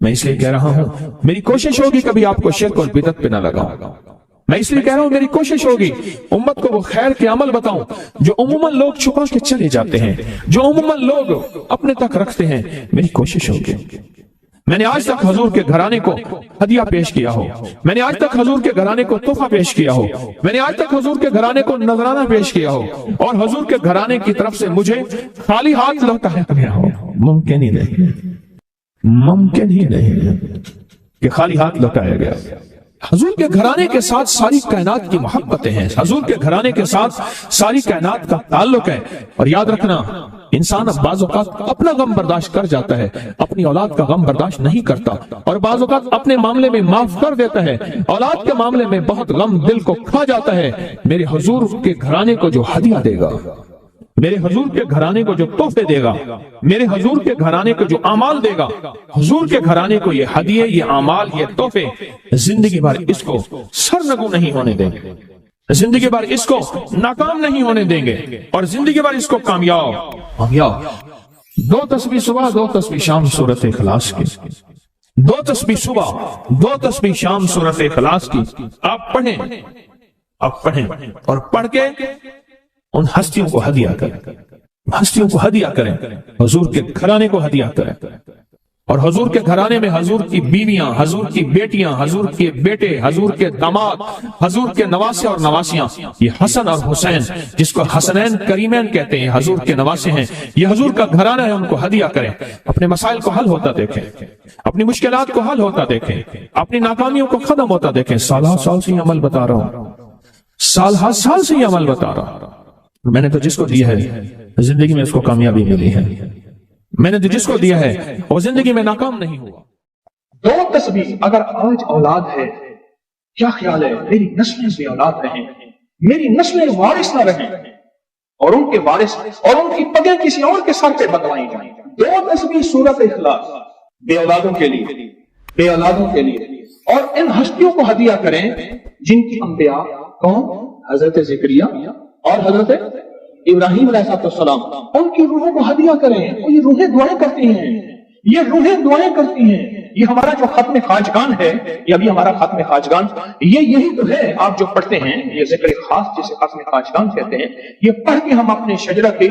میں اس لیے کہہ رہا ہوں میری کوشش ہوگی کبھی آپ کو شرک اور بدعت پہ نہ لگاؤں. میں اس لیے کہہ رہا ہوں میری کوشش ہوگی امت کو وہ خیر کے عمل بتاؤں جو عموماً لوگ چھپا کے چلے جاتے ہیں, جو عموماً لوگ اپنے تک رکھتے ہیں. میری کوشش ہوگی. میں نے آج تک حضور کے گھرانے کو ہدیہ پیش کیا ہو, میں نے آج تک حضور کے گھرانے کو تحفہ پیش کیا ہو, میں نے آج تک حضور کے گھرانے کو نذرانہ پیش کیا ہو, اور حضور کے گھرانے کی طرف سے مجھے خالی ہاتھ لوٹایا گیا ہو. ممکن ہی نہیں, ممکن ہی نہیں کہ خالی ہاتھ لوٹایا گیا. حضور کے گھرانے کے ساتھ ساری کائنات کی محبتیں ہیں, حضور کے گھرانے کے ساتھ ساری کائنات کا تعلق ہے. اور یاد رکھنا انسان اب بعض اوقات اپنا غم برداشت کر جاتا ہے, اپنی اولاد کا غم برداشت نہیں کرتا, اور بعض اوقات اپنے معاملے میں معاف کر دیتا ہے, اولاد کے معاملے میں بہت غم دل کو کھا جاتا ہے. میرے حضور کے گھرانے کو جو ہدیہ دے گا, میرے حضور کے گھرانے کو جو تحفے دے گا, میرے حضور کے گھرانے کو جو اعمال دے گا, حضور کے گھرانے کو یہ ہدیے, یہ اعمال, یہ تحفے زندگی بھر اس کو سرنگو نہیں ہونے دیں گے, زندگی بھر اس کو ناکام نہیں ہونے دیں گے, اور زندگی بھر اس کو کامیاب. 2 تسبیح صبح 2 تسبیح شام سورۃ اخلاص کی, 2 تسبیح صبح 2 تسبیح شام سورۃ اخلاص کی آپ پڑھیں, آپ پڑھیں اور پڑھ کے ان ہستیوں کو ہدیہ کریں, ہستیوں کو ہدیہ کریں, حضور کے گھرانے کو ہدیہ کریں. اور حضور کے گھرانے میں حضور کی بیویاں, حضور کی بیٹیاں, حضور کے بیٹے, حضور کے داماد, حضور کے نواسے اور نواسیاں, یہ حسن اور حسین جس کو حسنین کریمین کہتے ہیں, حضور کے نواسے ہیں, یہ حضور کا گھرانہ ہے, ان کو ہدیہ کریں. اپنے مسائل کو حل ہوتا دیکھیں, اپنی مشکلات کو حل ہوتا دیکھیں, اپنی ناکامیوں کو ختم ہوتا دیکھیں. سال سے یہ عمل بتا رہا ہوں, سال سے یہ عمل بتا رہا ہوں. میں نے تو جس کو دیا ہے زندگی میں اس کو کامیابی ملی ہے, میں نے تو جس کو دیا ہے وہ زندگی میں ناکام نہیں ہوا. 2 تسبیح اگر آج اولاد ہے, کیا خیال ہے میری نسلیں بے اولاد رہیں, میری نسلیں وارث نہ رہیں, اور ان کے وارث اور ان کی پگیں کسی اور کے سر پہ بدلوائی جائیں. 2 تسبیح سورۃ اخلاص بے اولادوں کے لیے, بے اولادوں کے لیے, اور ان ہستیوں کو ہدیہ کریں جن کی انبیاء کون, حضرت زکریا اور حضرت ابراہیم علیہ السلام, ان کی روحوں کو ہدیہ کریں. یہ روحیں دعائیں کرتی ہیں, یہ روحیں دعائیں کرتی ہیں. یہ ہمارا جو ختم خواجگان ہے, یہ ابھی ہمارا ختم خواجگان, یہی تو ہے آپ جو پڑھتے ہیں, یہ ذکر خاص جسے ختم خواجگان کہتے ہیں. یہ پڑھ کے ہم اپنے شجرہ کے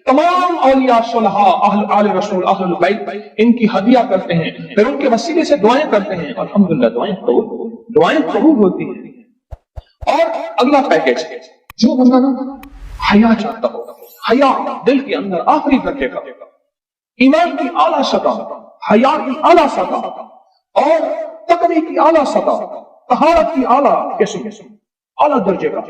تمام اولیاء صلحاء, اہل آل رسول, اہل البیت, ان کی ہدیہ کرتے ہیں, پھر ان کے وسیلے سے دعائیں کرتے ہیں. الحمدللہ دعائیں قبول ہوتی ہیں. اور اگلا پیکج, جو بندہ نا حیا چاہتا ہو, حیا دل کے اندر آخری درجے کا, ایمان کی اعلیٰ سطح, حیا کی اعلیٰ سطح, اور تقوی کی اعلیٰ سطح, طہارت کی اعلیٰ قسم, اعلیٰ درجے کا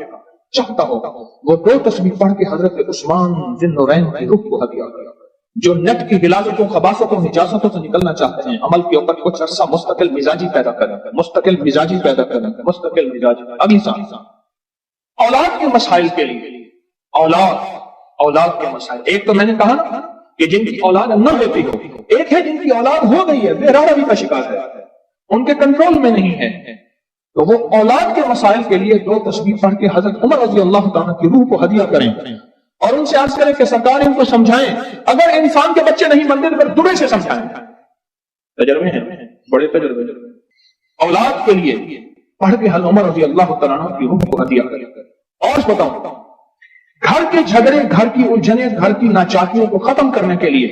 چاہتا ہو, وہ 2 تسبیح پڑھ کے حضرت عثمان ذی النورین کی روح کو ہدیہ کرے. جو نیٹ کی غلاظتوں, خباثتوں, نجاستوں سے نکلنا چاہتے ہیں, عمل کے اوپر کچھ عرصہ مستقل مزاجی پیدا کریں, مستقل مزاجی پیدا کریں, مستقل مزاجی. اگلی سال اولاد کے مسائل کے لیے, اولاد کے مسائل. ایک تو میں نے کہا نا کہ جن کی اولاد نہ ہوتی ہو, ایک ہے جن کی اولاد ہو گئی ہے, بے روی کا شکار ہے, ان کے کنٹرول میں نہیں ہے. تو وہ اولاد کے مسائل کے لیے 2 تسبیح پڑھ کے حضرت عمر رضی اللہ تعالیٰ کی روح کو ہدیہ کریں, اور ان سے عرض کریں کہ سرکار ان کو سمجھائیں, اگر انسان کے بچے نہیں بنتے تو پھر دعا سے سمجھائیں. تجربے ہیں, بڑے تجربے. اولاد کے لیے پڑھ کے حضرت عمر رضی اللہ تعالیٰ کی روح کو ہدیہ کریں. اور بتاؤں, گھر کے جھگڑے, گھر کی الجھنیں, گھر کی ناچاکیوں کو ختم کرنے کے لیے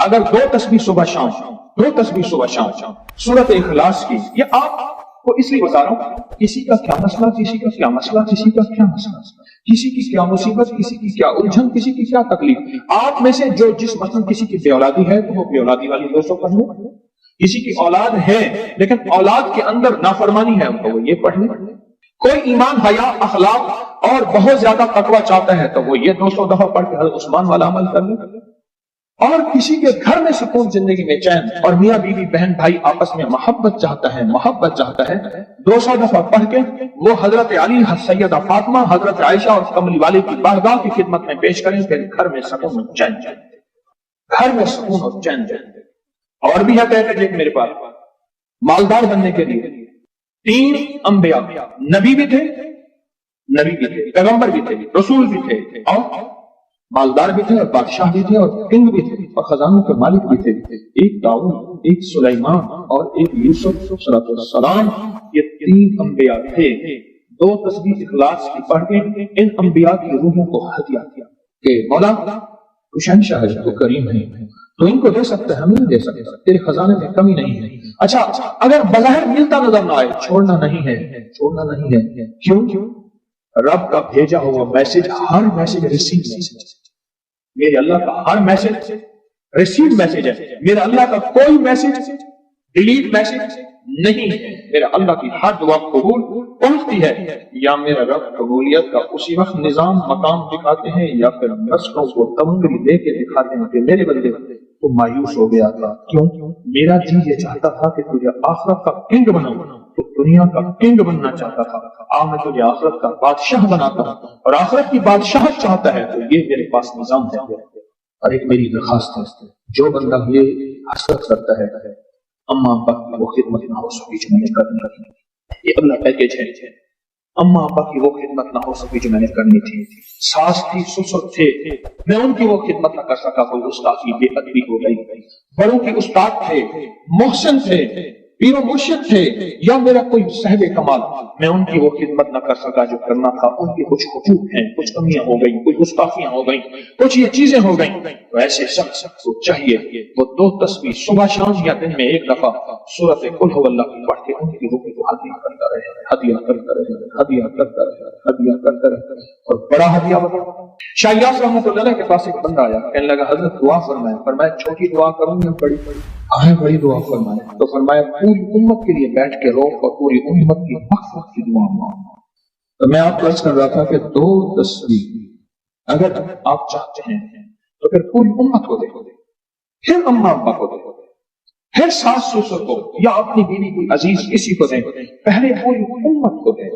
اگر 2 تسبیح صبح شام, 2 تسبیح صبح شام سورۃ اخلاص کی. یہ آپ کو اس لیے بتا رہا ہوں, کسی کا کیا مسئلہ, کسی کا کیا مسئلہ, کسی کا کیا مسئلہ, کسی کی کیا مصیبت, کسی کی کیا الجھن, کسی کی کیا تکلیف. آپ میں سے جو جس مثلا کسی کی بے اولادی ہے تو وہ بے اولادی والی 200 پڑھ لیں, کسی کی اولاد ہے لیکن اولاد کے اندر نافرمانی ہے تو وہ یہ پڑھ لیں. کوئی ایمان, حیا, اخلاق اور بہت زیادہ تقوی چاہتا ہے تو وہ یہ 200 دفعہ پڑھ کے حضرت عثمان والا عمل کر لے. اور کسی کے گھر میں سکون, زندگی میں چین, اور میاں بیوی, بہن بھائی آپس میں محبت چاہتا ہے, محبت چاہتا ہے, 200 دفعہ پڑھ کے وہ حضرت علی, سیدہ فاطمہ, حضرت عائشہ اور کملی والے کی بارگاہ کی خدمت میں پیش کریں. پھر گھر میں سکون اور چین, گھر میں سکون اور چین. اور بھی ہے پیکج ایک میرے پاس, مالدار بننے کے لیے 3 انبیاء, نبی بھی تھے, پیغمبر بھی تھے, رسول بھی تھے, اور مالدار بھی تھے اور بادشاہ بھی تھے اور کنگ بھی تھے اور خزانوں کے مالک بھی تھے. ایک داؤد، ایک سلیمان اور ایک یوسف علیہ السلام، یہ 3 انبیاء تھے. 2 تسبیح اخلاص کی پڑھ کے ان انبیاء کی روحوں کو ہدیہ کیا کہ مولا تو شہنشاہ ہے، تو کریم ہے، تو ان کو دے سکتا ہے، ہمیں نہیں دے سکتا، تیرے خزانے میں کمی نہیں ہے. اچھا اگر بظاہر ملتا نظر نہ آئے، چھوڑنا نہیں ہے، چھوڑنا نہیں ہے. کیوں؟ رب کا بھیجا ہوا میسج، ہر میسج ریسیو میسج. میرے اللہ کا ہر میسج ریسیو میسج ہے. میرا اللہ کا کوئی میسج ڈیلیٹ میسج نہیں ہے. میرا اللہ کی ہر دعا قبول پہنچتی ہے. یا میرا رب قبولیت کا اسی وقت نظام مقام دکھاتے ہیں یا پھر نسلوں کو تمنگری دے کے دکھاتے ہیں کہ میرے بندے تو مایوس ہو گیا تھا. کیوں؟ میرا جی یہ چاہتا تھا کہ تجھے آخرت کا کنگ بناؤں، تو دنیا کا کنگ بننا چاہتا تھا. میں تجھے آخرت کا بادشاہ بناتا ہوں اور آخرت کی بادشاہت چاہتا ہے، تو یہ میرے پاس نظام ہے. اور ایک میری درخواست ہے، جو بندہ یہ حسرت کرتا ہے اما ابا کی وہ خدمت نہ ہو سکی جو میں نے کرنی تھی. یہ اگلا پیکیج ہے. اما ابا کی وہ خدمت نہ ہو سکی جو میں نے کرنی تھی. ساس تھی، سسر تھے، میں ان کی وہ خدمت نہ کر سکا، کوئی استاد کی بے ادبی ہو گئی. بڑوں کے استاد تھے، محسن تھے، پیر و مرشد تھے، یا میرا کوئی صاحب کمال، میں ان کی وہ خدمت نہ کر سکا جو کرنا تھا. ان کے کچھ حقوق ہیں، کچھ کمیاں ہو گئیں، کچھ گستاخیاں ہو گئیں، کچھ یہ چیزیں ہو گئیں. تو ایسے شخص کو چاہیے وہ 2 تسبیح صبح شام یا دن میں 1 دفعہ سورۃ قل هو اللہ کی پڑھ کے ان کی روح کو ہدیہ کرتا رہے، ہدیہ کرتا رہے، ہدیہ کرتا رہے، ہدیہ کرتا رہے. اور بڑا ہدیہ بتا. شاہ یاس رحمۃ اللہ کے پاس ایک بندہ آیا، کہنے لگا حضرت دعا فرمائیں. فرمایا چھوٹی دعا کروں یا بڑی؟ بڑی دعا فرمائیں. تو فرمایا پوری امت کے لیے بیٹھ کے رو اور پوری امت کی مغفرت کی دعا مانگو. تو میں آپ کو عرض کر رہا تھا کہ 2 تسبیح اگر آپ چاہتے ہیں تو پھر پوری امت کو دے، پھر اما ابا کو دے، پھر ساس سسر کو یا اپنی بیوی کوئی عزیز کسی کو دیں. پہلے پوری امت کو دیں.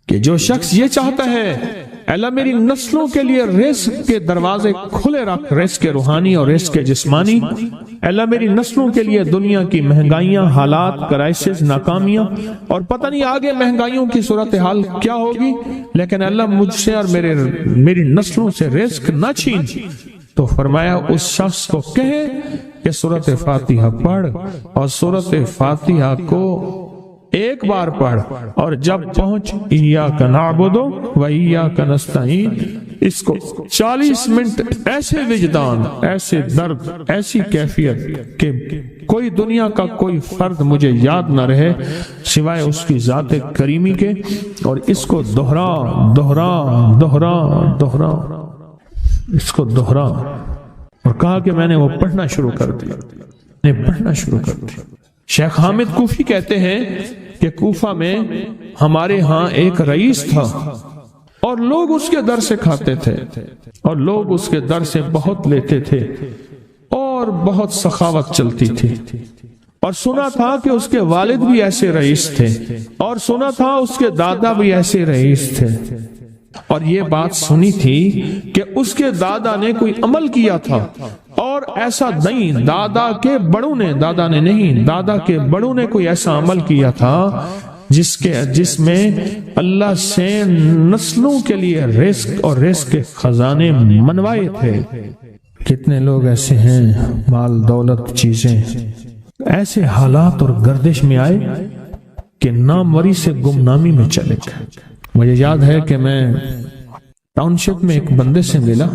کہ جو شخص یہ چاہتا ہے اللہ میری نسلوں کے لیے رزق کے دروازے کھلے رکھ، رزق روحانی اور رزق جسمانی. اللہ میری نسلوں کے لیے دنیا کی مہنگائیاں، حالات، کرائسس، ناکامیاں اور پتہ نہیں آگے مہنگائیوں کی صورتحال کیا ہوگی، لیکن اللہ مجھ سے اور میری نسلوں سے رزق نہ چھین. تو فرمایا اس شخص کو کہے کہ سورۃ فاتحہ پڑھ، اور سورۃ فاتحہ کو 1 بار پڑھ، اور جب پہنچ ایاک نعبد و ایاک نستعین، اس کو 40 منٹ ایسے وجدان، ایسے درد، ایسی کیفیت کہ کوئی دنیا کا کوئی فرد مجھے یاد نہ رہے سوائے اس کی ذات کریمی کے، اور اس کو دہرا دہرا دہرا دہرا، اس کو دہرا. اور کہا کہ میں نے وہ پڑھنا شروع کر دیا، پڑھنا شروع کر دیا. شیخ حامد کوفی کہتے ہیں کہ کوفہ میں ہمارے ہاں ایک رئیس تھا اور لوگ اس کے در سے کھاتے تھے اور لوگ اس کے در سے بہت لیتے تھے اور بہت سخاوت چلتی تھی. اور سنا تھا کہ اس کے والد بھی ایسے رئیس تھے اور سنا تھا اس کے دادا بھی ایسے رئیس تھے. اور یہ بات سنی تھی کہ اس کے دادا نے کوئی عمل کیا تھا، اور ایسا نہیں، دادا کے بڑوں نے کوئی ایسا عمل کیا تھا جس میں اللہ سے نسلوں کے لیے رزق اور رزق کے خزانے منوائے تھے. کتنے لوگ ایسے ہیں، مال دولت چیزیں، ایسے حالات اور گردش میں آئے کہ ناموری سے گمنامی میں چلے گئے. مجھے یاد ہے کہ میں ٹاؤن شپ میں ایک بندے سے ملا،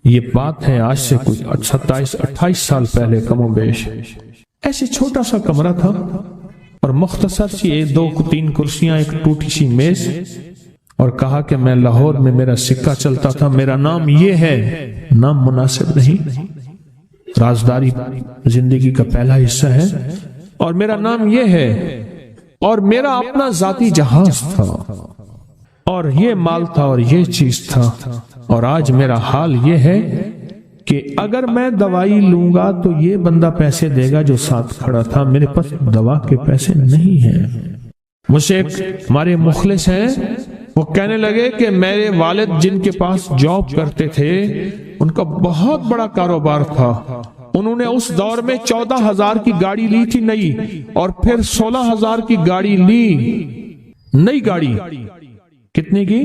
یہ بات ہے آج سے کچھ 27-28 سال پہلے کم و بیش. ایسے چھوٹا سا کمرہ تھا اور مختصر سی 2-3 کرسیاں، ایک ٹوٹی سی میز، اور کہا کہ میں لاہور میں میرا سکہ چلتا تھا، میرا نام یہ ہے. نام مناسب نہیں، رازداری زندگی کا پہلا حصہ ہے، اور میرا نام یہ ہے، اور میرا اپنا ذاتی جہاز تھا، اور یہ مال تھا، اور یہ چیز تھا. اور آج میرا حال یہ ہے کہ اگر میں دوائی لوں گا تو یہ بندہ پیسے دے گا جو ساتھ کھڑا تھا، میرے پاس دوا کے پیسے نہیں ہیں. مجھ سے ایک ہمارے مخلص ہیں، وہ کہنے لگے کہ میرے والد جن کے پاس جاب کرتے تھے ان کا بہت بڑا کاروبار تھا. انہوں نے اس دور میں 14,000 کی گاڑی لی تھی نئی، اور پھر 16,000 کی گاڑی لی، نئی گاڑی. کتنے کی؟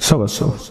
125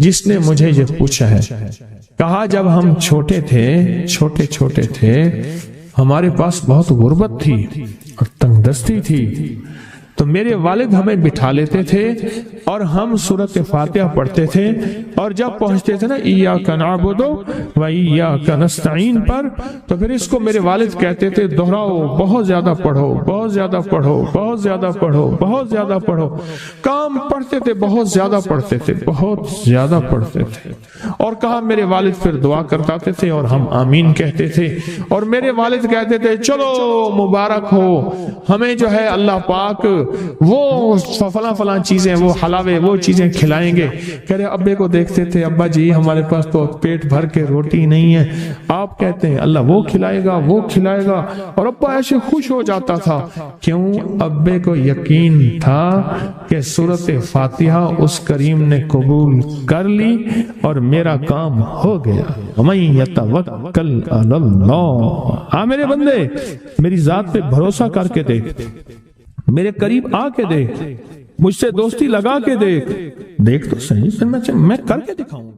جس نے مجھے یہ پوچھا ہے. کہا جب ہم چھوٹے تھے ہمارے پاس بہت غربت تھی اور تنگ دستی تھی تو میرے والد ہمیں بٹھا لیتے تھے اور ہم سورۃ فاتحہ پڑھتے تھے اور جب پہنچتے تھے نا ایاک نعبد و ایاک نستعین پر تو پھر اس کو میرے والد کہتے تھے دہراؤ، بہت زیادہ پڑھو، بہت زیادہ پڑھو، بہت زیادہ پڑھو، بہت زیادہ پڑھو. کام پڑھتے تھے، بہت زیادہ پڑھتے تھے، بہت زیادہ پڑھتے تھے. اور کہا میرے والد پھر دعا کرتے تھے اور ہم آمین کہتے تھے اور میرے والد کہتے تھے چلو مبارک ہو ہمیں جو ہے اللہ پاک وہ فلاں چیزیں، وہ حلاوے، وہ چیزیں کھلائیں گے. کہہ رہے ابے کو دیکھتے تھے ابا جی ہمارے پاس تو پیٹ بھر کے روٹی نہیں ہے، آپ کہتے ہیں اللہ وہ کھلائے گا، وہ کھلائے گا. اور ابا ایسے خوش ہو جاتا تھا. کیوں؟ ابے کو یقین تھا کہ سورۃ فاتحہ اس کریم نے قبول کر لی اور میرا کام ہو گیا. وَمَن يَتَوَکَّلْ عَلَى اللَّهِ. ہاں میرے بندے میری ذات پہ بھروسہ کر کے دیکھ، میرے قریب آ کے دیکھ، مجھ سے دوستی لگا کے دیکھ تو صحیح، پھر میں کر کے دکھاؤں.